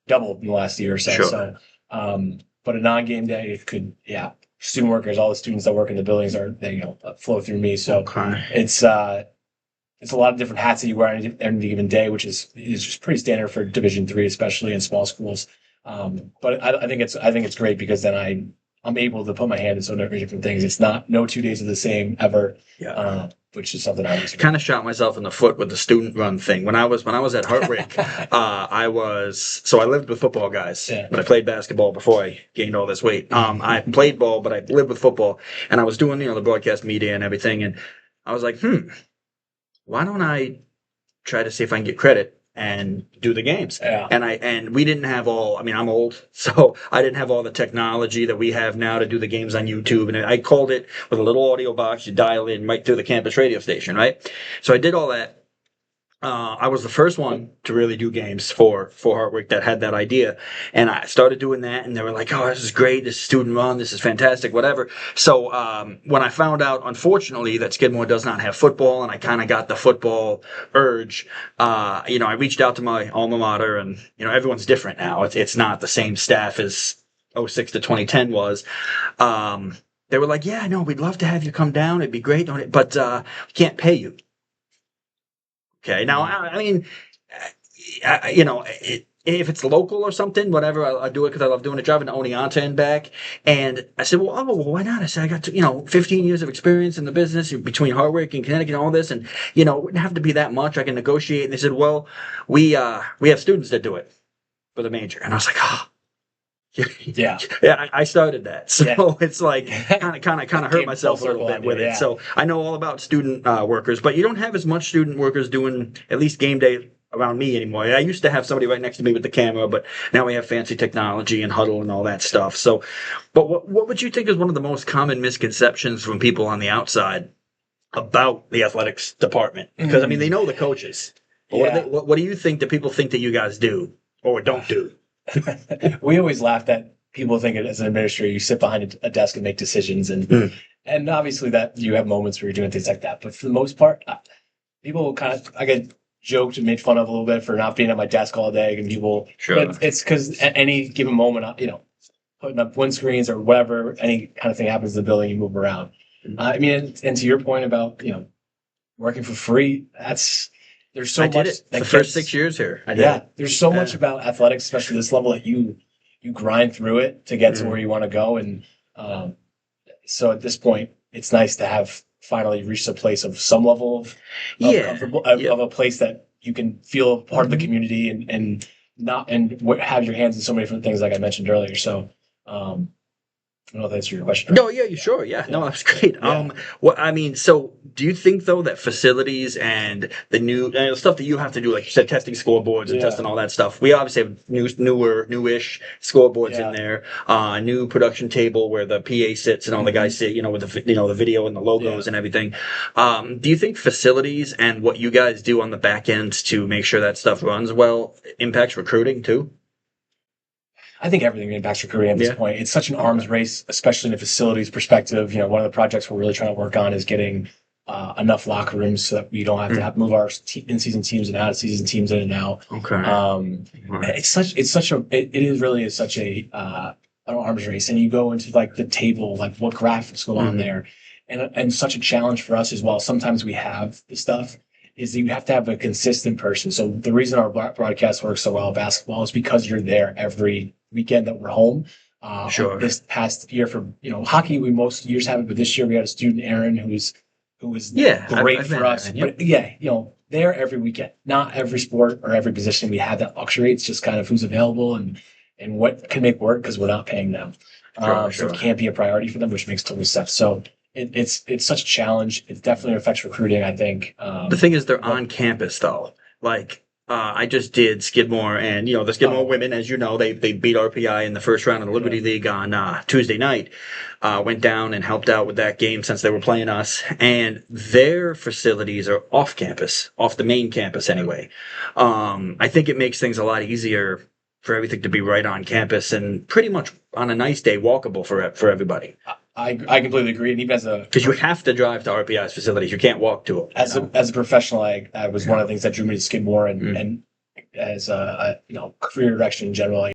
doubled in the last year or so. Sure. So, but a non-game day, it could, student workers, all the students that work in the buildings flow through me. So Okay. it's a lot of different hats that you wear on any given day, which is just pretty standard for Division III, especially in small schools. But I think it's great because then I'm able to put my hand in so many different things. It's not no 2 days are the same ever. Yeah. Which is something I was kind of shot myself in the foot with the student run thing. When I was at Hartwick, I lived with football guys, but I played basketball before I gained all this weight. I played ball, but I lived with football, and I was doing the broadcast media and everything, and I was like, why don't I try to see if I can get credit and do the games? Yeah. And we didn't have I'm old, so I didn't have all the technology that we have now to do the games on YouTube. And I called it with a little audio box. You dial in right through the campus radio station, right? So I did all that. I was the first one to really do games for Hartwick that had that idea. And I started doing that, and they were like, oh, this is great. This is student run. This is fantastic, whatever. So when I found out, unfortunately, that Skidmore does not have football, and I kind of got the football urge, I reached out to my alma mater, and, everyone's different now. It's not the same staff as 06 to 2010 was. They were like, yeah, no, we'd love to have you come down. It'd be great, but we can't pay you. Okay. Now, if it's local or something, whatever, I'll do it because I love doing it, driving to Oneonta and back. And I said, well, why not? I said, I got 15 years of experience in the business between Hartwick and Connecticut and all this, and it wouldn't have to be that much. I can negotiate. And they said, well, we have students that do it for the major, and I was like, oh. Yeah, I started that, so it's like kind of hurt myself a little bit with it. So I know all about student workers, but you don't have as much student workers doing at least game day around me anymore. I used to have somebody right next to me with the camera, but now we have fancy technology and huddle and all that stuff. So, but what would you think is one of the most common misconceptions from people on the outside about the athletics department? Because they know the coaches. But what do you think that people think that you guys do or don't do? We always laugh that people think as an administrator you sit behind a desk and make decisions, and obviously that you have moments where you're doing things like that. But for the most part, people I get joked and made fun of a little bit for not being at my desk all day, and people. Sure. But it's because at any given moment, putting up windscreens or whatever, any kind of thing happens in the building, you move around. And to your point about working for free, there's so much. I did it the first 6 years here. There's so much about athletics, especially this level, that you grind through it to get to where you want to go. And so at this point, it's nice to have finally reached a place of some level of comfortable, of a place that you can feel part of the community and have your hands in so many different things, like I mentioned earlier. So I don't know if that's your question. No, sure. Yeah. No, that's great. Yeah. So do you think, though, that facilities and the new stuff that you have to do, like you said, testing scoreboards and testing all that stuff, we obviously have newish scoreboards in there, new production table where the PA sits and all the guys sit, with the video and the logos and everything. Do you think facilities and what you guys do on the back end to make sure that stuff runs well impacts recruiting too? I think everything impacts recruiting at this point. It's such an arms race, especially in a facilities perspective. One of the projects we're really trying to work on is getting enough locker rooms so that we don't have to move our in-season teams and out-of-season teams in and out. Okay. It is such a an arms race, and you go into like the table, like what graphics go on there, and such a challenge for us as well. Sometimes we have the stuff. Is that you have to have a consistent person. So the reason our broadcast works so well at basketball is because you're there every weekend that we're home. Sure. This past year for hockey, we most years have it, but this year we had a student, Aaron, who was great for us. But there every weekend. Not every sport or every position we have that luxury. It's just kind of who's available and what can make work because we're not paying them. So it can't be a priority for them, which makes total sense. So it's such a challenge. It definitely affects recruiting, I think. The thing is, they're on campus though. Like I just did Skidmore, and the Skidmore women, as you know, they beat RPI in the first round of the Liberty League on Tuesday night. Went down and helped out with that game since they were playing us, and their facilities are off campus, off the main campus anyway. I think it makes things a lot easier for everything to be right on campus and pretty much on a nice day walkable for everybody. I completely agree, and even because you have to drive to RPI's facilities, you can't walk to them. As a professional, I was one of the things that drew me to Skidmore, and as a career direction in general.